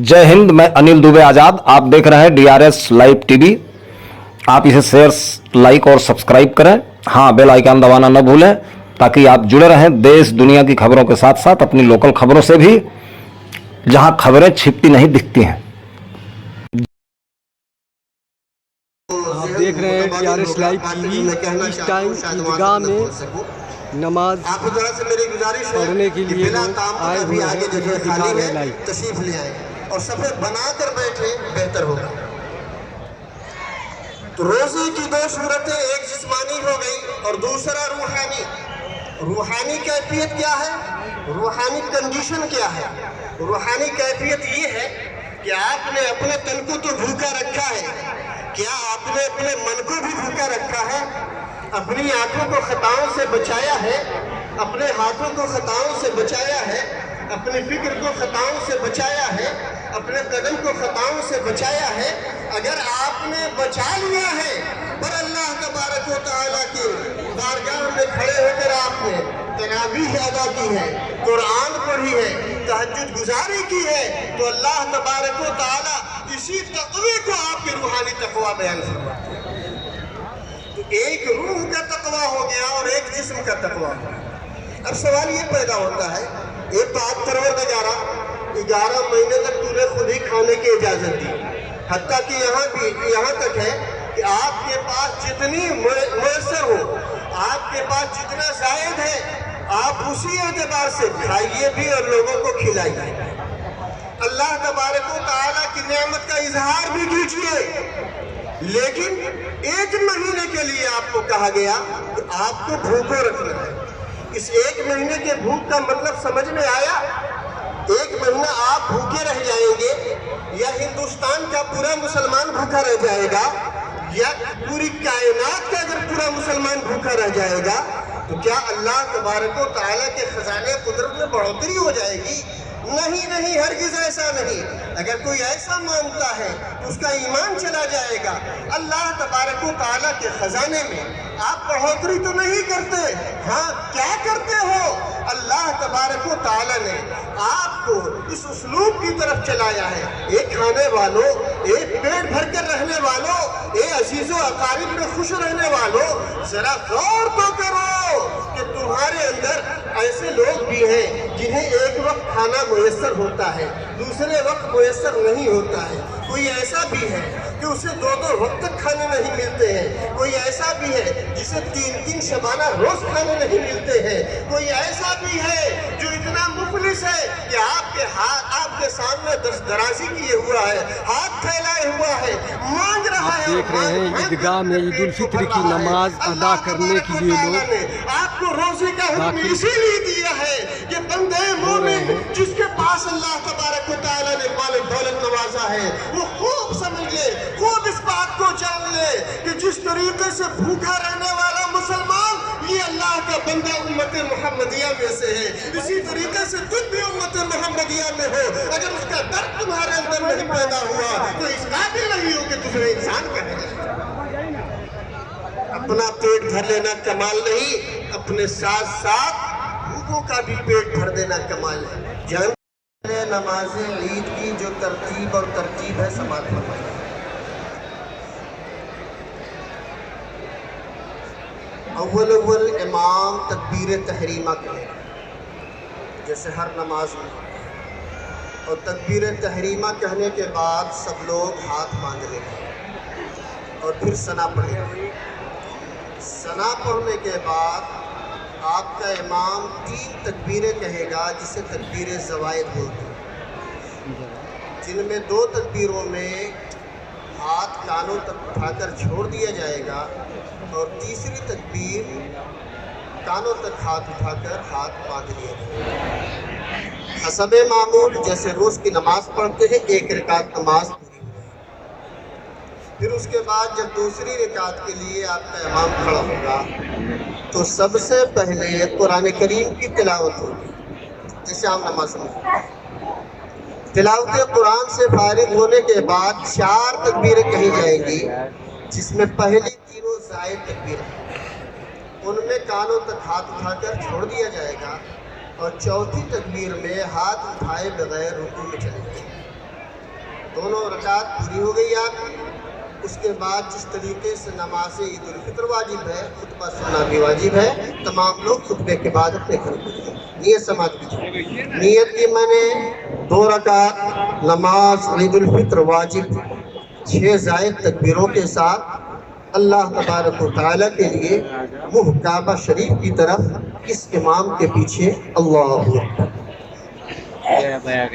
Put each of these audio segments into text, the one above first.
जय हिंद। मैं अनिल दुबे आज़ाद। आप देख रहे हैं DRS लाइव टीवी। आप इसे शेयर, लाइक और सब्सक्राइब करें। हाँ, बेल आइकन दबाना न भूलें ताकि आप जुड़े रहें देश दुनिया की खबरों के साथ साथ अपनी लोकल खबरों से भी, जहां खबरें छिपती नहीं दिखती हैं। आप देख रहे हैं DRS लाइव टीवी। इस टाइम ईदगाह में नमाज पढ़ने के लिए लोग आए हुए हैं, उन्हें दिखा रहे हैं लाइव। तशरीफ ले आए और सफर बना कर बैठे, बेहतर होगा। तो रोजे की दो सूरतें, एक जिस्मानी हो गई और दूसरा रूहानी। रूहानी कैफियत क्या है? रूहानी कंडीशन क्या है? रूहानी कैफियत ये है कि आपने अपने तन को तो भूखा रखा है, क्या आपने अपने मन को भी भूखा रखा है? अपनी आंखों को खताओं से बचाया है, अपने हाथों को खताओं से बचाया है, अपनी फिक्र को खताओं से बचाया है, अपने कदम को खताओं से बचाया है। अगर आपने बचा लिया है पर अल्लाह तबारक व तआला की बारगाह में खड़े होकर आपने तरावीह अदा की है, कुरान पढ़ी है, तहज्जुद गुजारी की है, तो अल्लाह तबारक व तआला इसी तक़वे को आपके रूहानी तक़वा बयान फरमाते हैं। तो एक रूह का तक़वा हो गया और एक जिस्म का तक़वा हो गया। अब सवाल ये पैदा होता है, एक बात परवरदिगारा 11 महीने तक तूने खुद ही खाने की इजाज़त दी, हत्ता कि यहाँ तक है कि आपके पास जितनी मुयस्सर हो, आपके पास जितना जायद है, आप उसी एतबार से खाइए भी और लोगों को खिलाइए। अल्लाह तबारक व तआला की नेमत का इजहार भी कीजिए। लेकिन 1 महीने के लिए आपको कहा गया कि आपको भूखो रखना है। इस 1 महीने के भूख का मतलब समझ में आया? 1 महीना आप भूखे रह जाएंगे, या हिंदुस्तान का पूरा मुसलमान भूखा रह जाएगा, या पूरी कायनात का अगर पूरा मुसलमान भूखा रह जाएगा, तो क्या अल्लाह तबारक व तआला के खजाने कुदरत में बढ़ोतरी हो जाएगी? नहीं, हरगिज़ ऐसा नहीं। अगर कोई ऐसा मानता है तो उसका ईमान चला जाएगा। अल्लाह तबारक व तआला के खजाने में आप बढ़ोतरी तो नहीं करते। हाँ, क्या करते हो? अल्लाह तबारक व तआला ने आपको इस उसलूब की तरफ चलाया है, एक खाने वालों, एक पेट भर कर रहने वालों, एक अजीज़ो अकारिब में खुश रहने वालों, जरा गौर तो करो कि तुम्हारे अंदर ऐसे लोग भी हैं जिन्हें एक वक्त खाना मुयस्सर होता है, दूसरे वक्त मुयस्सर नहीं होता है। कोई ऐसा भी है कि उसे 2-2 वक्त तक खाने नहीं मिलते हैं। कोई ऐसा भी है जिसे 3-3 शबाना रोज खाने नहीं मिलते हैं। कोई ऐसा भी है जो इतना मुफलिस है कि आपके सामने दराजी किए हुआ है, हाथ फैलाए हुआ है, मांग रहा है। देख रहे हैं ईदगाह में ईद उल फित्र की नमाज अदा करने के लिए लोग आपको रोजे का हुक्म इसीलिए दिया है कि बंदे मोमिन जिसके पास अल्लाह तबारक व तआला ने माल दौलत नवाजा है, वो खूब समझ ले, खूब इस बात को जान ले कि जिस तरीके से भूखा रहने वाला मुसलमान ये अल्लाह का बंदा उम्मत मोहम्मदिया में से है, इसी तरीके से तुम भी उम्मत मोहम्मदिया में हो। अगर उसका दर्द तुम्हारे अंदर नहीं पैदा हुआ तो इस काबिल नहीं हो कि तुम्हें इंसान कहे। अपना पेट भर लेना कमाल नहीं, अपने साथ साथ भूखों का भी पेट भर देना कमाल है। जान नमाज ईद की जो तरतीब और तरतीब है, समाप्त फरमाइए। अव्वल इमाम तकबीर तहरीमा कहेगा, जैसे हर नमाज में, और तकबीर तहरीमा कहने के बाद सब लोग हाथ बांध लेंगे और फिर सना पढ़ेंगे। सना पढ़ने के बाद आपका इमाम 3 तकबीरें कहेगा, जिसे तकबीर ज़वाइद बोलते हैं, जिनमें 2 तकबीरों में हाथ कानों तक उठाकर छोड़ दिया जाएगा और तीसरी तकबीर कानों तक हाथ उठाकर हाथ बांध लिया जाएगा। हसबे मामूल जैसे रोज़ की नमाज पढ़ते हैं, 1 रकात नमाज पूरी हो जाएगी। फिर उसके बाद जब दूसरी रकात के लिए आपका इमाम खड़ा होगा तो सबसे पहले कुरान करीम की तिलावत होगी, जैसे आम नमाज में। तिलावत कुरान से फारिग होने के बाद 4 तकबीरें कही जाएंगी, जिसमें पहली तीनों जायद तकबीर है, उनमें कानों तक हाथ उठाकर छोड़ दिया जाएगा और चौथी तकबीर में हाथ उठाए बगैर रुकू में चलेंगे। दोनों रकात पूरी हो गई आपकी। उसके बाद जिस तरीके से नमाज ईद उल फित्र वाजिब है, खुतबा सुनना भी वाजिब है। तमाम लोग खुतबे के बाद अपने घर को जाएं। नियत समाज कीजिए। नियत की मैंने 2 रकात नमाज ईद उल फित्र वाजिब 6 जायद तकबीरों के साथ अल्लाह तबारक व तआला के लिए मुँह काबा शरीफ की तरफ इस इमाम के पीछे अल्लाह अकबर।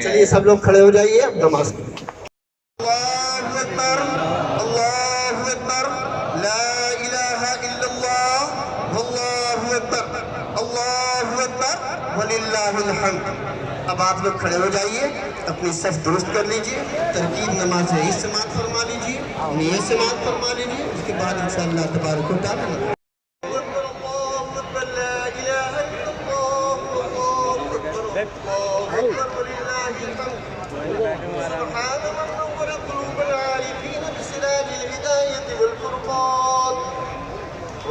चलिए सब लोग खड़े हो जाइए, अब नमाज कीजिए। अल्लाहु अकबर, अल्लाहु अकबर, ला इलाहा इल्लल्लाह, वल्लाहु अकबर, अल्लाहु अकबर, वलिल्लाहिल हम्द। अब आप लोग खड़े हो जाइए, अपनी सफ दुरुस्त कर लीजिए, तरकीब नमाज ईद समाअत फरमा लीजिए, नियत समाअत फरमा लीजिए। उसके बाद इंशाअल्लाह तबारक व तआला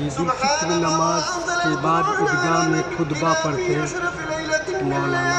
ईद उल फित्र नमाज के बाद ईदगाह में खुतबा पढ़ते मौलाना।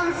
1000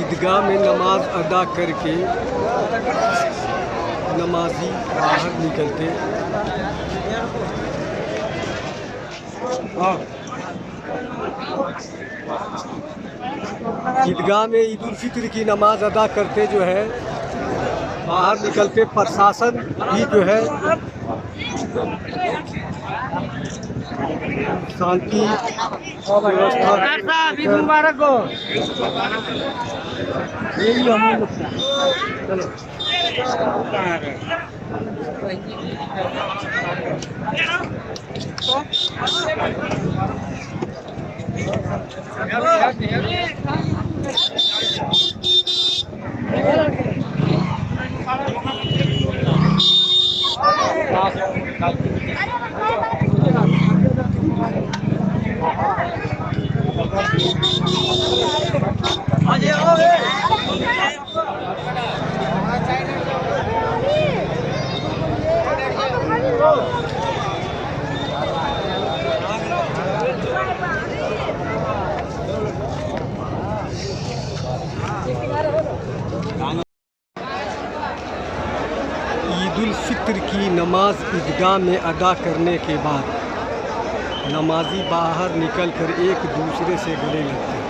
ईदगाह में नमाज अदा करके नमाजी बाहर निकलते ईदगाह में ईद उल फित्र की नमाज अदा करते जो है बाहर निकलते प्रशासन भी जो है शांति व्यवस्था मुबारक हो। ईद उल फित्र की नमाज ईदगाह में अदा करने के बाद नमाजी बाहर निकलकर एक दूसरे से गले लगते हैं।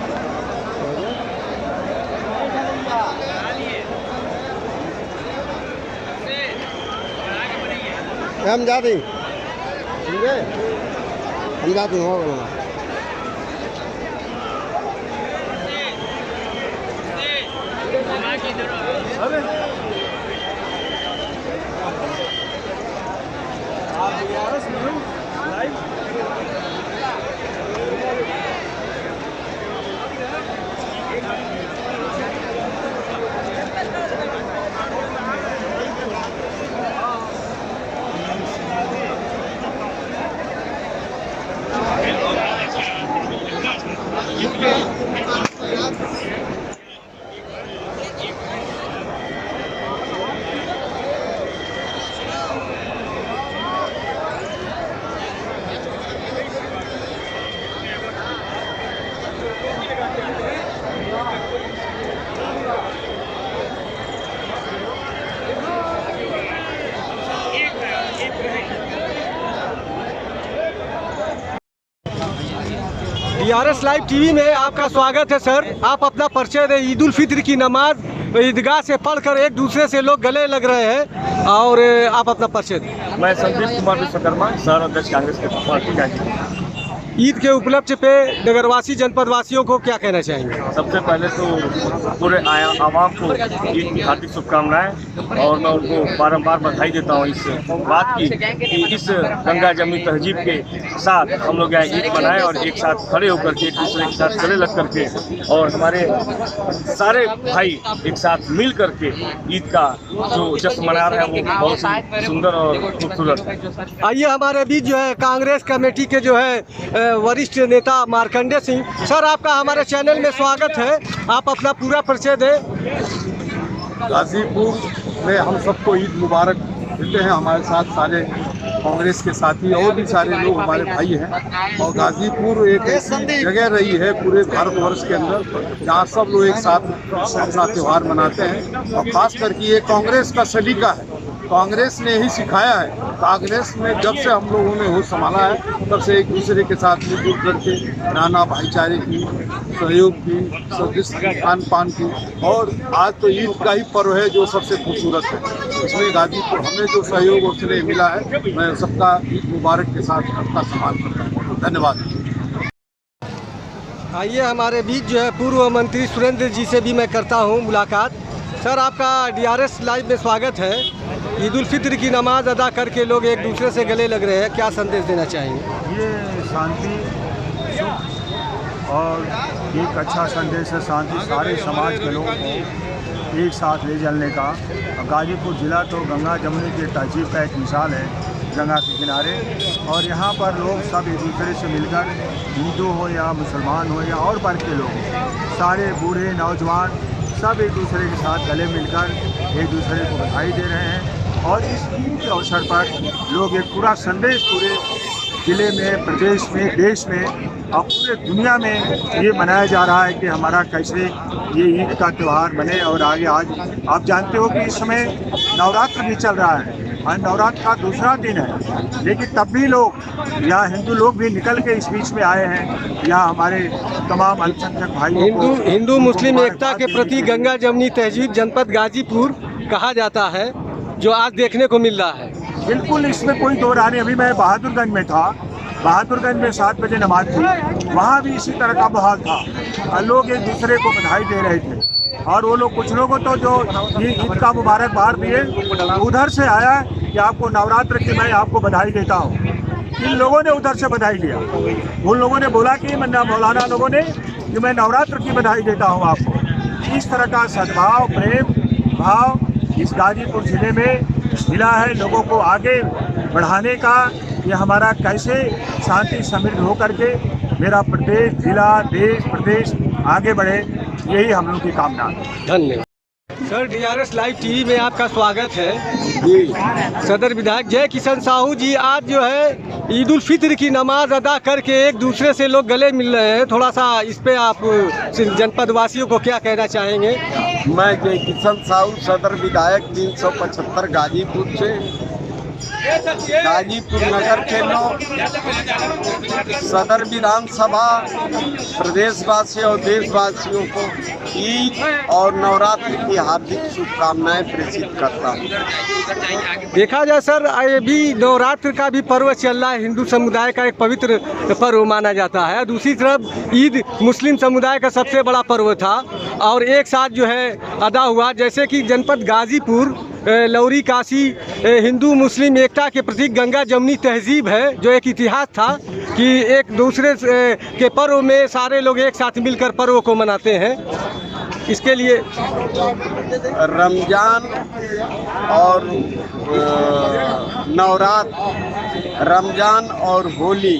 हम जाते हैं, ठीक है, हम जाते हैं। DRS लाइव टीवी में आपका स्वागत है सर। आप अपना परिचय दें। ईद उल फित्र की नमाज ईदगाह से पढ़कर एक दूसरे से लोग गले लग रहे हैं और आप अपना परिचय दें। मैं संदीप कुमार विश्वकर्मा, शहर अध्यक्ष कांग्रेस के पार्टी का। ईद के उपलक्ष्य पे नगरवासी जनपदवासियों को क्या कहना चाहेंगे? सबसे पहले तो पूरे आवाम को ईद की हार्दिक शुभकामनाएं और मैं उनको बारंबार बधाई देता हूं इस बात की कि इस गंगा जमुनी तहजीब के साथ हम लोग यहाँ ईद मनाएं और एक साथ खड़े होकर के एक दूसरे के साथ गले लग करके और हमारे सारे भाई एक साथ मिल करके ईद का जो जश्न मना रहे हैं वो बहुत ही सुंदर और खूबसूरत है। आइए हमारे बीच जो है कांग्रेस कमेटी के जो है वरिष्ठ नेता मार्कंडे सिंह सर, आपका हमारे चैनल में स्वागत है। आप अपना पूरा परिचय दें। गाजीपुर में हम सबको ईद मुबारक देते हैं। हमारे साथ सारे कांग्रेस के साथी और भी सारे लोग हमारे भाई हैं और गाजीपुर एक ऐसी जगह रही है पूरे भारतवर्ष के अंदर जहाँ सब लोग एक साथ अपना त्यौहार मनाते हैं और ख़ास करके ये कांग्रेस का सलीका है। कांग्रेस ने ही सिखाया है। कांग्रेस में जब से हम लोगों ने होश संभाला है तब से एक दूसरे के साथ मिलजुल करके नाना भाईचारे की, सहयोग की, सदस्य खान पान की और आज तो ईद का ही पर्व है जो सबसे खूबसूरत है। इसमें गाजीपुर हमें जो सहयोग और स्नेह मिला है मैं सबका ईद मुबारक के साथ सबका सम्मान करता हूँ। धन्यवाद। आइए हमारे बीच जो है पूर्व मंत्री सुरेंद्र जी से भी मैं करता हूँ मुलाकात। सर, आपका DRS लाइव में स्वागत है। ईद उल फित्र की नमाज अदा करके लोग एक दूसरे से गले लग रहे हैं, क्या संदेश देना चाहेंगे? ये शांति, सुख और एक अच्छा संदेश है। शांति सारे समाज के लोगों को एक साथ ले चलने का। गाजीपुर ज़िला तो गंगा जमुनी के तहजीब का एक मिसाल है गंगा के किनारे, और यहाँ पर लोग सब एक दूसरे से मिलकर, हिंदू हो या मुसलमान हो या और वर्ग के लोग, सारे बूढ़े नौजवान सब एक दूसरे के साथ गले मिलकर एक दूसरे को बधाई दे रहे हैं। और इस ईद के अवसर पर लोग एक पूरा संदेश पूरे ज़िले में, प्रदेश में, देश में और पूरे दुनिया में ये मनाया जा रहा है कि हमारा कैसे ये ईद का त्यौहार बने। और आगे आज आप जानते हो कि इस समय नवरात्र भी चल रहा है नवरात्र का दूसरा दिन है, लेकिन तब भी लोग या हिंदू लोग भी निकल के इस बीच में आए हैं, या हमारे तमाम अल्पसंख्यक भाइयों को हिंदू मुस्लिम एकता के प्रति गंगा जमुनी तहजीब जनपद गाजीपुर कहा जाता है, जो आज देखने को मिल रहा है। बिल्कुल, इसमें कोई दो राय नहीं। अभी मैं बहादुरगंज में था, बहादुरगंज में 7 बजे नमाज थी, वहाँ भी इसी तरह का माहौल था। लोग एक दूसरे को बधाई दे रहे थे, और वो लोग कुछ लोगों तो जो ईद का मुबारकबाद दिए, उधर से आया कि आपको नवरात्र की मैं आपको बधाई देता हूँ। इन लोगों ने उधर से बधाई दिया, उन लोगों ने बोला कि मौलाना लोगों ने कि मैं नवरात्र की बधाई देता हूँ आपको। इस तरह का सद्भाव, प्रेम भाव इस गाजीपुर ज़िले में मिला है लोगों को आगे बढ़ाने का। ये हमारा कैसे शांति समृद्ध हो करके मेरा प्रदेश, जिला, देश, प्रदेश आगे बढ़े, यही हम लोग की कामना है। धन्यवाद सर। DRS लाइव टीवी में आपका स्वागत है जी। सदर विधायक जय किशन साहू जी आज जो है ईद उल फित्र की नमाज अदा करके एक दूसरे से लोग गले मिल रहे हैं, थोड़ा सा इस पे आप जनपद वासियों को क्या कहना चाहेंगे? मैं जय किशन साहू, सदर विधायक 375 गाजीपुर से, गाजीपुर नगर के लोग, सदर विधानसभा, प्रदेशवासियों और देशवासियों को ईद और नवरात्रि की हार्दिक शुभकामनाएं प्रेषित करता हूँ। देखा जाए सर, ये भी नवरात्र का भी पर्व चल रहा है, हिंदू समुदाय का एक पवित्र पर्व माना जाता है। दूसरी तरफ ईद मुस्लिम समुदाय का सबसे बड़ा पर्व था, और एक साथ जो है अदा हुआ। जैसे कि जनपद गाजीपुर लौरी काशी हिंदू मुस्लिम एकता के प्रतीक गंगा जमुनी तहजीब है, जो एक इतिहास था कि एक दूसरे के पर्व में सारे लोग एक साथ मिलकर पर्व को मनाते हैं। इसके लिए रमजान और नवरात्र, रमजान और होली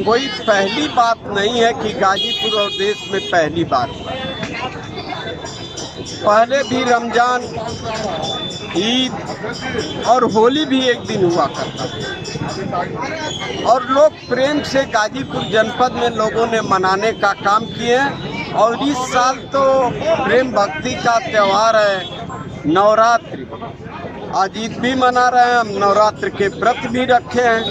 कोई पहली बात नहीं है कि गाजीपुर और देश में पहली बात। पहले भी रमजान, ईद और होली भी एक दिन हुआ करता था, और लोग प्रेम से गाजीपुर जनपद में लोगों ने मनाने का काम किए हैं। और इस साल तो प्रेम भक्ति का त्यौहार है नवरात्रि। आज ईद भी मना रहे हैं, हम नवरात्र के व्रत भी रखे हैं,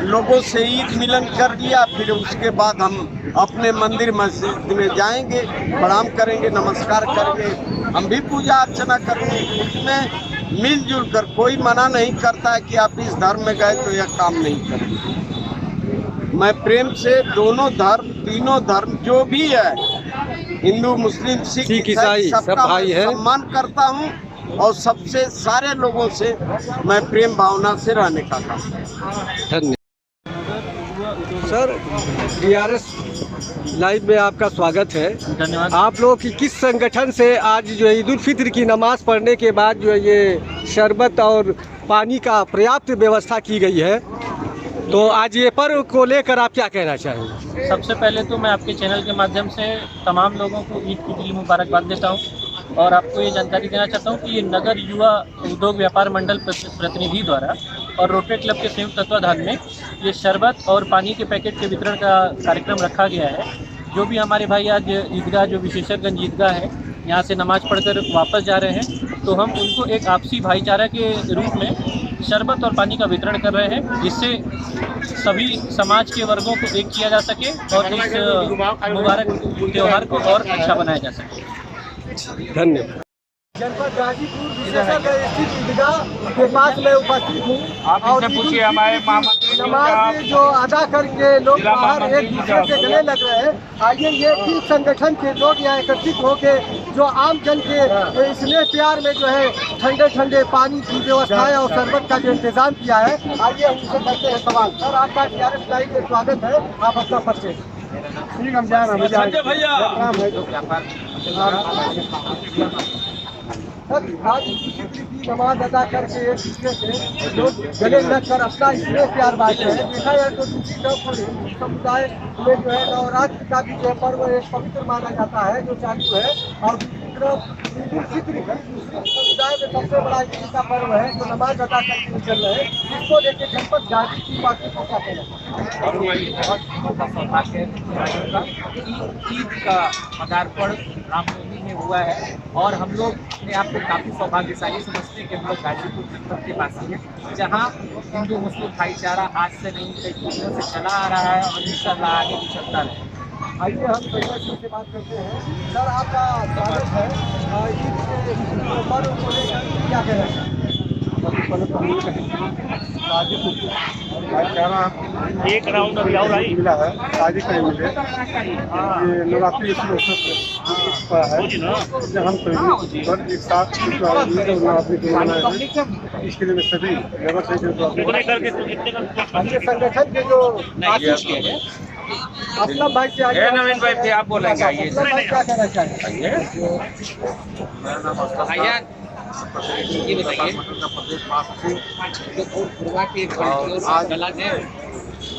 लोगों से ईद मिलन कर लिया, फिर उसके बाद हम अपने मंदिर मस्जिद में जाएंगे, प्रणाम करेंगे, नमस्कार करेंगे, हम भी पूजा अर्चना करेंगे। उसमें मिलजुल कर, कोई मना नहीं करता है कि आप इस धर्म में गए तो यह काम नहीं करेंगे। मैं प्रेम से दोनों धर्म, तीनों धर्म जो भी है, हिंदू मुस्लिम सिख ईसाई, सबका भाई है, सम्मान करता हूँ, और सबसे सारे लोगों से मैं प्रेम भावना से रहने का काम करता हूँ। सर, DRS लाइव में आपका स्वागत है। धन्यवाद। आप लोग की किस संगठन से आज जो है ईद उल फित्र की नमाज पढ़ने के बाद जो है ये शरबत और पानी का पर्याप्त व्यवस्था की गई है, तो आज ये पर्व को लेकर आप क्या कहना चाहेंगे? सबसे पहले तो मैं आपके चैनल के माध्यम से तमाम लोगों को ईद की दिली मुबारकबाद देता हूँ, और आपको ये जानकारी देना चाहता हूँ कि ये नगर युवा उद्योग व्यापार मंडल प्रतिनिधि द्वारा और रोटरी क्लब के संयुक्त तत्वाधान में ये शरबत और पानी के पैकेट के वितरण का कार्यक्रम रखा गया है। जो भी हमारे भाई आज ईदगाह, जो विशेषरगंज ईदगाह है, यहाँ से नमाज पढ़कर वापस जा रहे हैं, तो हम उनको एक आपसी भाईचारा के रूप में शरबत और पानी का वितरण कर रहे हैं, जिससे सभी समाज के वर्गों को एक किया जा सके और इस मुबारक त्यौहार को और अच्छा बनाया जा सके। धन्यवाद। जनपद गाजीपुर विशेषकर स्थित ईदगाह के पास में उपस्थित हूँ, और नमाज जो अदा करके लोग बाहर एक दूसरे से गले लग रहे हैं। आइए ये किस संगठन के लोग यहाँ एकत्रित होकर जो आम जन के स्नेह प्यार में जो है ठंडे ठंडे पानी की व्यवस्थाएं और शरबत का जो इंतजाम किया है, आइए उनसे करते हैं सवाल। सर, आपका DRS लाइव में स्वागत है, आप अपना परिचय। ठीक, हम जा रहे हैं भैया। आज की नमाज अदा करके एक दूसरे से लोग गले लगकर अपना स्नेह प्यार बांटते हैं। देखा जाए तो दूसरी तरफ हिंदू समुदाय में जो है नवरात्र का भी जो पर्व एक पवित्र माना जाता है, जो चालू है, और दूसरी तरफ ईद उल फित्र मुस्लिम समुदाय में सबसे बड़ा ईद का पर्व है, जो नमाज अदा करके चल रहे हैं। इसको लेकर जनपद गाजीपुर वासियों को क्या कहना है? भाइयों का कि ईद का पदार्पण रामनवमी में हुआ है और हम लोग अपने आप को काफ़ी सौभाग्यशाली समझते हैं कि हम लोग गाजीपुर जनपद के पासी हैं, जहाँ हिंदू मुस्लिम भाईचारा आज से नहीं कई पीढ़ियों से चला आ रहा है और इंशाअल्लाह आगे भी चलता रहेगा। आइए हम संजय सिंह से बात करते हैं। सर, आपका स्वागत है। ईद के पर्व को लेकर क्या कहना चाहते हैं? भाईचारा एक राउंड अभी और आई मिला है, शादी का मिले ये नवरात्रि है जब हम सभी पर एक साथ नवरात्रि को मनाए हैं। इसके लिए मैं सभी लेबर संगठन के जो असलम भाई से आगे नवीन भाई थे, आप बोलेंगे। आइए क्या कहना चाहेंगे? ये बताइए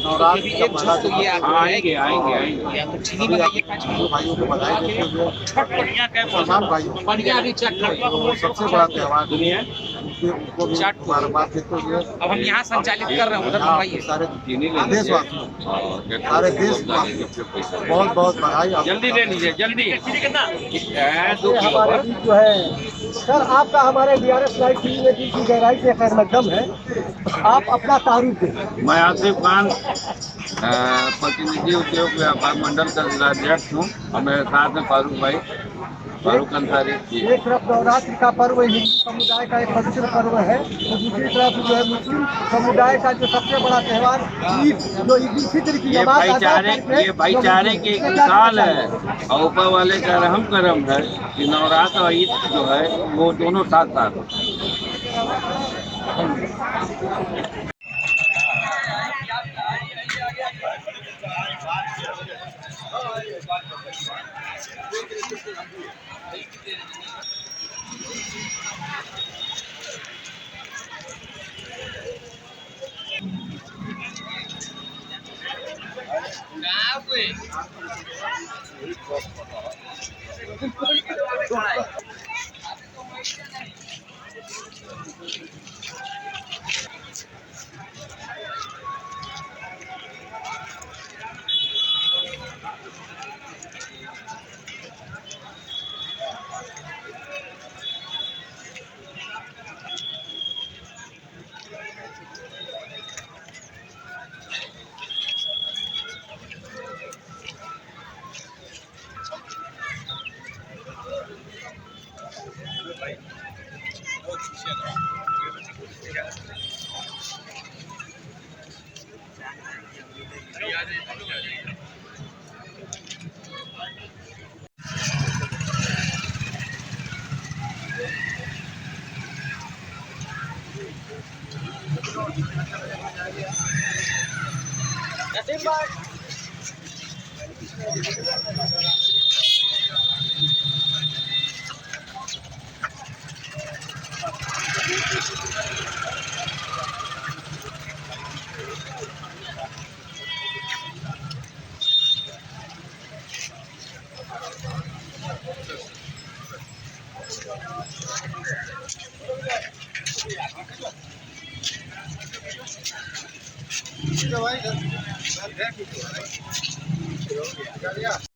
नवरात्रि का पहला दिन आएंगे आएंगे भाइयों को बधाई देते हुए मुसलमान भाइयों बढ़िया अभी चट को सबसे बड़ा त्यौहार उनको भी मुबारकबाद देते हुए अब हम यहाँ संचालित कर रहे हैं उधर मंगवाइए। सारे देशवासियों सारे देशवासियों बहुत बहुत बधाई। जल्दी ले लीजिए जल्दी। हमारे बीच जो है सर, आपका हमारे DRS लाइव टीवी में की गहराई से खैर मकदम है। आप अपना तारुफ दें। मैं आसिफ खान प्रतिनिधि उद्योग व्यापार मंडल का जिलाध्यक्ष हूँ और मेरे साथ में फारूक अंसारी जी। एक तरफ नवरात्रि का पर्व हिंदू समुदाय का एक पवित्र पर्व है, तो दूसरी तरफ जो है मुस्लिम समुदाय का जो सबसे बड़ा त्योहार ईद, जो ईद उल फित्र की ये भाईचारे की एक मिसाल है और ऊपर वाले का रहम करम है कि नवरात्र और ईद जो है वो दोनों साथ साथ